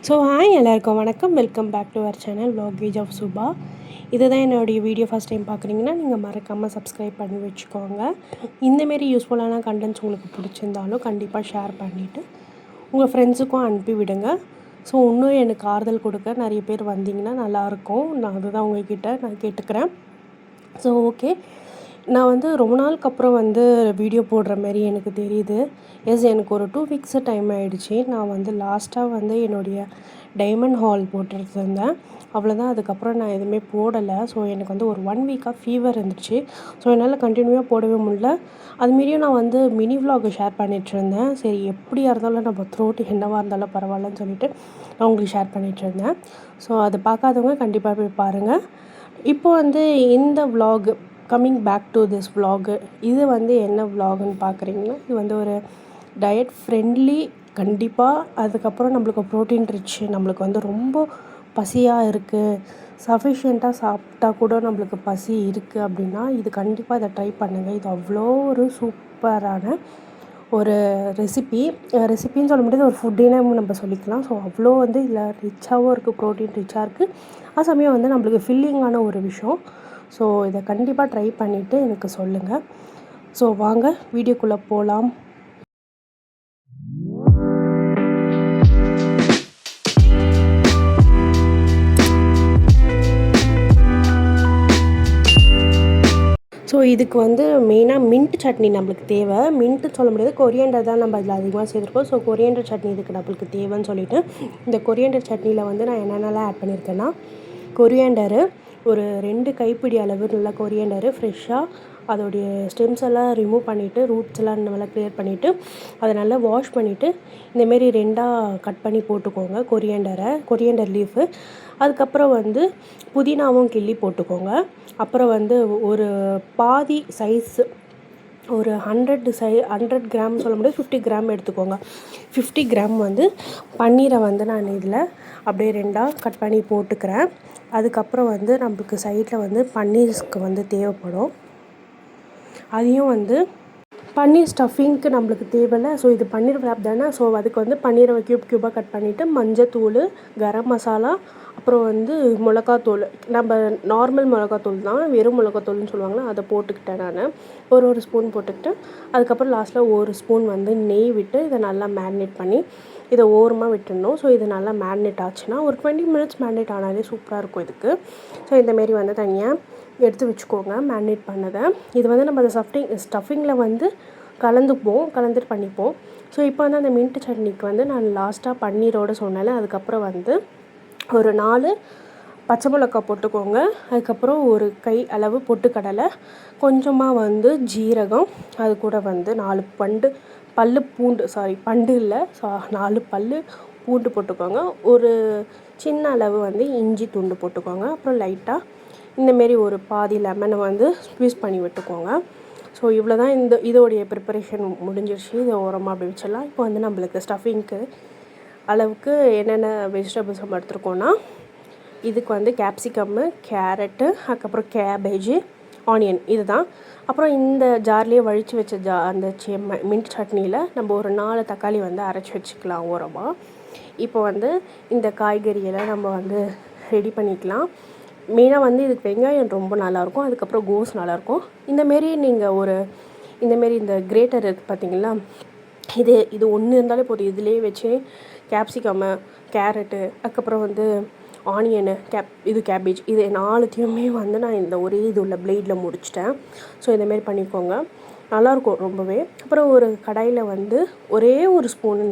So hi எல்லாருக்கும் வணக்கம். Welcome back to our channel vlogage of Subha. இதுதான் என்னுடைய வீடியோ ஃபஸ்ட் டைம் பார்க்குறீங்கன்னா நீங்கள் மறக்காமல் சப்ஸ்கிரைப் பண்ணி வச்சுக்கோங்க. இந்தமாரி யூஸ்ஃபுல்லான கண்டென்ட்ஸ் உங்களுக்கு பிடிச்சிருந்தாலும் கண்டிப்பாக ஷேர் பண்ணிவிட்டு உங்கள் ஃப்ரெண்ட்ஸுக்கும் அனுப்பி விடுங்க. ஸோ இன்னும் எனக்கு ஆறுதல் கொடுக்க நிறைய பேர் வந்தீங்கன்னா நல்லாயிருக்கும். நான் அதுதான் உங்கள்கிட்ட நான் கேட்டுக்கிறேன். ஸோ ஓகே, நான் வந்து ரொம்ப நாளுக்கு அப்புறம் வந்து வீடியோ போடுற மாரி எனக்கு தெரியுது. எனக்கு ஒரு 2 வீக்ஸு டைம் ஆகிடுச்சி. நான் வந்து லாஸ்ட்டாக வந்து என்னுடைய டைமண்ட் ஹால் போட்டுருந்தேன். அவ்வளோதான். அதுக்கப்புறம் நான் எதுவுமே போடலை. ஸோ எனக்கு வந்து ஒரு 1 வீக்காக ஃபீவர் இருந்துச்சு. ஸோ என்னால் கண்டினியூவாக போடவே முடியல. அதுமாரியும் நான் வந்து மினி விலாக் ஷேர் பண்ணிகிட்ருந்தேன். சரி, எப்படியா இருந்தாலும் நம்ம த்ரோட் என்னவாக இருந்தாலும் பரவாயில்லன்னு சொல்லிட்டு நான் உங்களுக்கு ஷேர் பண்ணிகிட்ருந்தேன். ஸோ அதை பார்க்காதவங்க கண்டிப்பாக போய் பாருங்கள். இப்போ வந்து இந்த vlog coming back to this vlog, இது வந்து என்ன விலாகுன்னு பார்க்குறீங்கன்னா, இது வந்து ஒரு டயட் ஃப்ரெண்ட்லி கண்டிப்பாக. அதுக்கப்புறம் நம்மளுக்கு ப்ரோட்டீன் ரிச், நம்மளுக்கு வந்து ரொம்ப பசியாக இருக்குது, சஃபிஷியண்ட்டாக சாப்பிட்டா கூட நம்மளுக்கு பசி இருக்குது அப்படின்னா இது கண்டிப்பாக இதை ட்ரை பண்ணுங்கள். இது அவ்வளோ ஒரு சூப்பரான ஒரு ரெசிபின்னு சொல்ல முடியாது, ஒரு ஃபுட்டுன்னு நம்ம சொல்லிக்கலாம். ஸோ அவ்வளோ வந்து இதில் ரிச்சாகவும் இருக்குது, ப்ரோட்டீன் ரிச்சாக இருக்குது. அது சமயம் வந்து நம்மளுக்கு ஃபில்லிங்கான ஒரு விஷயம். ஸோ இதை கண்டிப்பாக ட்ரை பண்ணிவிட்டு எனக்கு சொல்லுங்கள். ஸோ வாங்க வீடியோக்குள்ளே போகலாம். ஸோ இதுக்கு வந்து மெயினாக மின்ட் சட்னி நம்மளுக்கு தேவை. மின்ட்டு சொல்ல முடியாது, கொரியண்டர் தான் நம்ம அதில் அதிகமாக சேர்த்துருக்கோம். ஸோ கொரியண்டர் சட்னி இதுக்கு நம்மளுக்கு தேவைன்னு சொல்லிவிட்டு இந்த கொரியண்டர் சட்னியில் வந்து நான் என்னென்னலாம் ஆட் பண்ணியிருக்கேன்னா, கொரியண்டரு ஒரு 2 கைப்பிடி அளவு நல்லா கொரியண்டரு ஃப்ரெஷ்ஷாக அதோடைய ஸ்டெம்ஸ் எல்லாம் ரிமூவ் பண்ணிவிட்டு ரூட்ஸ் எல்லாம் நல்லா க்ளியர் பண்ணிவிட்டு அதை நல்லா வாஷ் பண்ணிவிட்டு இந்தமாரி 2ஆக கட் பண்ணி போட்டுக்கோங்க கொரியண்டர் லீஃபு. அதுக்கப்புறம் வந்து புதினாவும் கிள்ளி போட்டுக்கோங்க. அப்புறம் வந்து ஒரு பாதி சைஸு ஒரு 100 கிராம் சொல்ல முடியாது, 50 கிராம் எடுத்துக்கோங்க. 50 கிராம் வந்து பன்னீரை வந்து நான் இதில் அப்படியே 2ஆக கட் பண்ணி போட்டுக்கிறேன். அதுக்கப்புறம் வந்து நம்மளுக்கு சைடில் வந்து பன்னீருக்கு வந்து தேவைப்படும். அதையும் வந்து பன்னீர் ஸ்டஃபிங்க்கு நம்மளுக்கு தேவையில்லை. ஸோ இது பன்னீர் விராப் தானே. ஸோ அதுக்கு வந்து பன்னீரை க்யூபாக கட் பண்ணிவிட்டு மஞ்சத்தூள், கரம் மசாலா, அப்புறம் வந்து மிளகாத்தூள், நம்ம நார்மல் மிளகாத்தூள் தான், வெறும் மிளகாத்தூள்னு சொல்லுவாங்களே, அதை போட்டுக்கிட்டேன் நான். ஒரு ஸ்பூன் போட்டுக்கிட்டு அதுக்கப்புறம் லாஸ்ட்டில் 1 ஸ்பூன் வந்து நெய் விட்டு இதை நல்லா மேரினேட் பண்ணி இதை ஓரமாக விட்டுடணும். ஸோ இது நல்லா மேரினேட் ஆச்சுன்னா ஒரு 20 மினிட்ஸ் மேரினேட் ஆனாலே சூப்பராக இருக்கும் இதுக்கு. ஸோ இந்தமாரி வந்து தனியாக எடுத்து வச்சுக்கோங்க மேரினேட் பண்ணதை. இது வந்து நம்ம அந்த ஸ்டஃபிங்கில் வந்து கலந்துட்டு பண்ணிப்போம். ஸோ இப்போ வந்து அந்த மின்ட் சட்னிக்கு வந்து நான் லாஸ்ட்டாக பன்னீரோடு சொன்னேன்ல, அதுக்கப்புறம் வந்து ஒரு 4 பச்சை மிளகா போட்டுக்கோங்க. அதுக்கப்புறம் ஒரு கை அளவு பொட்டுக்கடலை, கொஞ்சமாக வந்து ஜீரகம், அது கூட வந்து 4 பல்லு பூண்டு, பண்டு இல்லை 4 பல்லு பூண்டு போட்டுக்கோங்க. ஒரு சின்ன அளவு வந்து இஞ்சி துண்டு போட்டுக்கோங்க. அப்புறம் லைட்டாக இந்தமாரி ஒரு பாதி லெமனை வந்து ஸ்க்வீஸ் பண்ணி விட்டுக்கோங்க. ஸோ இவ்வளோ தான் இதோடைய ப்ரிப்பரேஷன் முடிஞ்சிருச்சு. இதை ஓரமாக அப்படி வச்சிடலாம். இப்போ வந்து நம்மளுக்கு ஸ்டஃபிங்க்கு அளவுக்கு என்னென்ன வெஜிடபிள்ஸ் நம்ம எடுத்துருக்கோன்னா, இதுக்கு வந்து கேப்சிகம்மு, கேரட்டு, அதுக்கப்புறம் கேபேஜு, ஆனியன், இதுதான். அப்புறம் இந்த ஜார்லேயே வழித்து வச்ச அந்த மின்ட் சட்னியில் நம்ம ஒரு 4 தக்காளி வந்து அரைச்சி வச்சுக்கலாம் ஓரமாக. இப்போ வந்து இந்த காய்கறியெல்லாம் நம்ம வந்து ரெடி பண்ணிக்கலாம். மெயினாக வந்து இதுக்கு வெங்காயம் ரொம்ப நல்லாயிருக்கும், அதுக்கப்புறம் கோஸ் நல்லாயிருக்கும். இந்தமாரி நீங்கள் இந்தமாரி இந்த கிரேட்டர் இருக்குது பார்த்தீங்களா, இது ஒன்று இருந்தாலே போதும். இதிலே வச்சு கேப்சிகம்மு, கேரட்டு, அதுக்கப்புறம் வந்து ஆனியனு, கேபேஜ், இது 4த்தையுமே வந்து நான் இந்த ஒரே இது உள்ள பிளேடில் முடிச்சிட்டேன். ஸோ இந்தமாரி பண்ணிக்கோங்க, நல்லாயிருக்கும் ரொம்பவே. அப்புறம் ஒரு கடாயில் வந்து ஒரே ஒரு ஸ்பூன்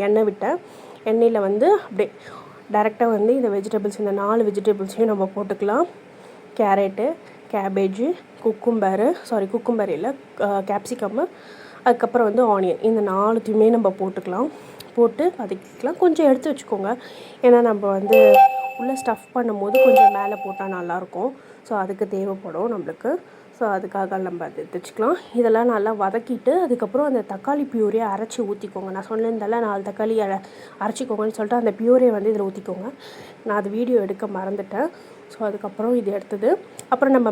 எண்ணெய் விட்டேன். எண்ணெயில் வந்து அப்படியே டைரெக்டாக வந்து இந்த இந்த 4 வெஜிடபிள்ஸையும் நம்ம போட்டுக்கலாம். கேரட்டு, கேபேஜு, குக்கும்பர் இல்லை, கேப்சிகம்மு, அதுக்கப்புறம் வந்து ஆனியன், இந்த 4த்தையுமே நம்ம போட்டு வதக்கிக்கலாம். கொஞ்சம் எடுத்து வச்சுக்கோங்க, ஏன்னா நம்ம வந்து உள்ளே ஸ்டஃப் பண்ணும்போது கொஞ்சம் மேலே போட்டால் நல்லாயிருக்கும். ஸோ அதுக்கு தேவைப்படும் நம்மளுக்கு. ஸோ அதுக்காக நம்ம அதை எடுத்துக்கலாம். இதெல்லாம் நல்லா வதக்கிட்டு அதுக்கப்புறம் அந்த தக்காளி பியூரியை அரைச்சி ஊற்றிக்கோங்க. நான் சொன்னேன்ல 4 தக்காளி அரைச்சிக்கோங்கன்னு சொல்லிட்டு அந்த பியூரியை வந்து இதில் ஊற்றிக்கோங்க. நான் அது வீடியோ எடுக்க மறந்துட்டேன். ஸோ அதுக்கப்புறம் இது எடுத்தது அப்புறம் நம்ம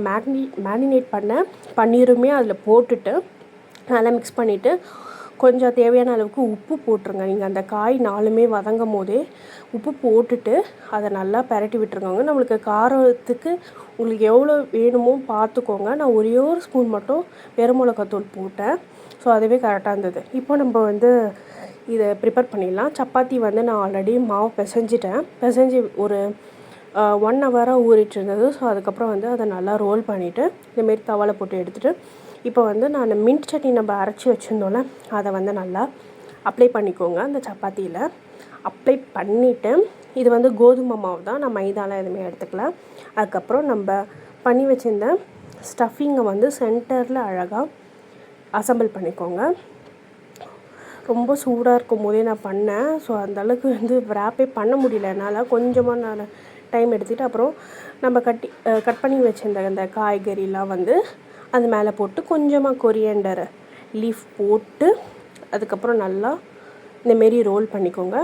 மேரினேட் பண்ண பன்னீருமே அதில் போட்டுட்டு நல்லா மிக்ஸ் பண்ணிவிட்டு கொஞ்சம் தேவையான அளவுக்கு உப்பு போட்டுருங்க. நீங்கள் அந்த காய் 4மே வதங்கும் போதே உப்பு போட்டுட்டு அதை நல்லா பெரட்டி விட்டுருங்க. நம்மளுக்கு காரத்துக்கு உங்களுக்கு எவ்வளோ வேணுமோ பார்த்துக்கோங்க. நான் ஒரே ஒரு ஸ்பூன் மட்டும் வெறும் மிளகாத்தூள் போட்டேன். ஸோ அதுவே கரெக்டாக இருந்தது. இப்போ நம்ம வந்து இதை ப்ரிப்பேர் பண்ணிடலாம். சப்பாத்தி வந்து நான் ஆல்ரெடி மாவு பிசைஞ்சு ஒரு 1 ஹவராக ஊறிட்டு இருந்தது. ஸோ அதுக்கப்புறம் வந்து அதை நல்லா ரோல் பண்ணிவிட்டு இந்தமாரி தவால போட்டு எடுத்துகிட்டு இப்போ வந்து நான் மின்ட் சட்னி நம்ம அரைச்சி வச்சுருந்தோம்ல அதை வந்து நல்லா அப்ளை பண்ணிக்கோங்க. அந்த சப்பாத்தியில் அப்ளை பண்ணிவிட்டு இது வந்து கோதுமை மாவு தான், நான் மைதாலாம் எதுவுமே எடுத்துக்கல. அதுக்கப்புறம் நம்ம பண்ணி வச்சுருந்த ஸ்டஃபிங்கை வந்து சென்டரில் அழகாக அசம்பிள் பண்ணிக்கோங்க. ரொம்ப சூடாக இருக்கும் போதே நான் பண்ணேன். ஸோ அந்தளவுக்கு வந்து ரேப்பே பண்ண முடியல என்னால். கொஞ்சமாக நான் டைம் எடுத்துகிட்டு அப்புறம் நம்ம கட் பண்ணி வச்சுருந்த அந்த காய்கறிலாம் வந்து அது மேலே போட்டு கொஞ்சமாக கொரியண்டர் லீஃப் போட்டு அதுக்கப்புறம் நல்லா இந்தமாரி ரோல் பண்ணிக்கோங்க.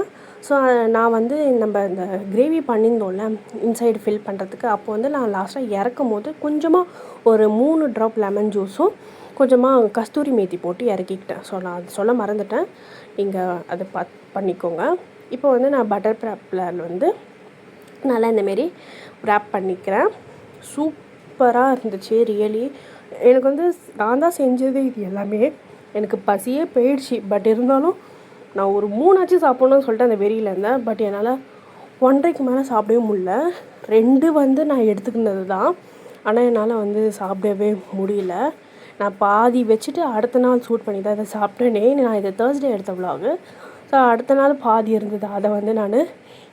ஸோ நான் வந்து நம்ம இந்த கிரேவி பண்ணியிருந்தோம்ல இன்சைடு ஃபில் பண்ணுறதுக்கு, அப்போ வந்து நான் லாஸ்ட்டாக இறக்கும் போது கொஞ்சமாக ஒரு 3 ட்ராப் லெமன் ஜூஸும் கொஞ்சமாக கஸ்தூரி மேத்தி போட்டு இறக்கிக்கிட்டேன். ஸோ நான் அது சொல்ல மறந்துட்டேன். நீங்கள் அதை பண்ணிக்கோங்க. இப்போ வந்து நான் பட்டர் பேப்பரில் வந்து நல்லா இந்தமாரி ரேப் பண்ணிக்கிறேன். சூப்பராக இருந்துச்சு ரியலி. எனக்கு வந்து நான் தான் செஞ்சது இது எல்லாமே. எனக்கு பசியே போயிடுச்சு. பட் இருந்தாலும் நான் ஒரு 3 சாப்பிட்ணுன்னு சொல்லிட்டு அந்த வெறியில் இருந்தேன். பட் என்னால் 1.5க்கு மேலே சாப்பிடவே முடியல. 2 வந்து நான் எடுத்துக்கினது தான். ஆனால் என்னால் வந்து சாப்பிடவே முடியல. நான் பாதி வச்சுட்டு அடுத்த நாள் சூட் பண்ணி தான் இதை சாப்பிட்டேனே. நான் இதை தேர்ஸ்டே எடுத்த விலாகு. ஸோ அடுத்த நாள் பாதி இருந்தது. அதை வந்து நான்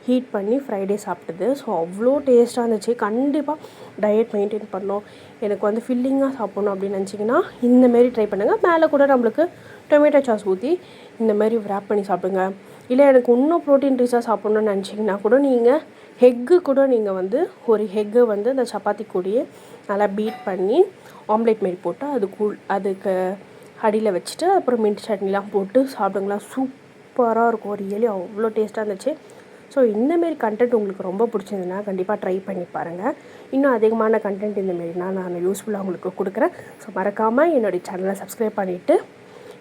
ஹீட் பண்ணி ஃப்ரைடே சாப்பிட்டது. ஸோ அவ்வளோ டேஸ்ட்டாக இருந்துச்சு. கண்டிப்பாக டயட் மெயின்டைன் பண்ணோம், எனக்கு வந்து ஃபில்லிங்காக சாப்பிட்ணும் அப்படின்னு நினச்சிங்கன்னா இந்தமாரி ட்ரை பண்ணுங்கள். மேலே கூட நம்மளுக்கு டொமேட்டோ சாஸ் ஊற்றி இந்தமாரி ரேப் பண்ணி சாப்பிடுங்க. இல்லை எனக்கு இன்னும் ப்ரோட்டீன் ரிச்சாக சாப்பிட்ணுன்னு நினச்சிங்கன்னா கூட நீங்கள் ஹெக்கு கூட நீங்கள் வந்து ஒரு ஹெக்கை வந்து அந்த சப்பாத்தி கூடயே நல்லா பீட் பண்ணி ஆம்லேட் மாரி போட்டு அதுக்கு அடியில் வச்சுட்டு அப்புறம் மின்ட் சட்னிலாம் போட்டு சாப்பிடுங்களா. சூப்பராக இருக்கும். ரியலி அவ்வளோ டேஸ்ட்டாக இருந்துச்சு. ஸோ இந்தமாரி கண்டென்ட் உங்களுக்கு ரொம்ப பிடிச்சிருந்துன்னா கண்டிப்பாக ட்ரை பண்ணி பாருங்கள். இன்னும் அதிகமான கண்டென்ட் இந்தமாரினா நான் யூஸ்ஃபுல்லாக உங்களுக்கு கொடுக்குறேன். ஸோ மறக்காமல் என்னுடைய சேனலை சப்ஸ்கிரைப் பண்ணிவிட்டு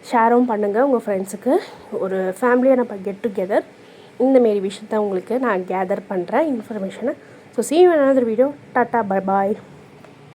ஷேரும் பண்ணுங்கள் உங்கள் ஃப்ரெண்ட்ஸுக்கு. ஒரு ஃபேமிலியாக நம்ம கெட் டுகெதர் இந்தமாரி விஷயத்த உங்களுக்கு நான் கேதர் பண்ணுறேன் இன்ஃபர்மேஷனை. So see you in another video. Tata, bye bye.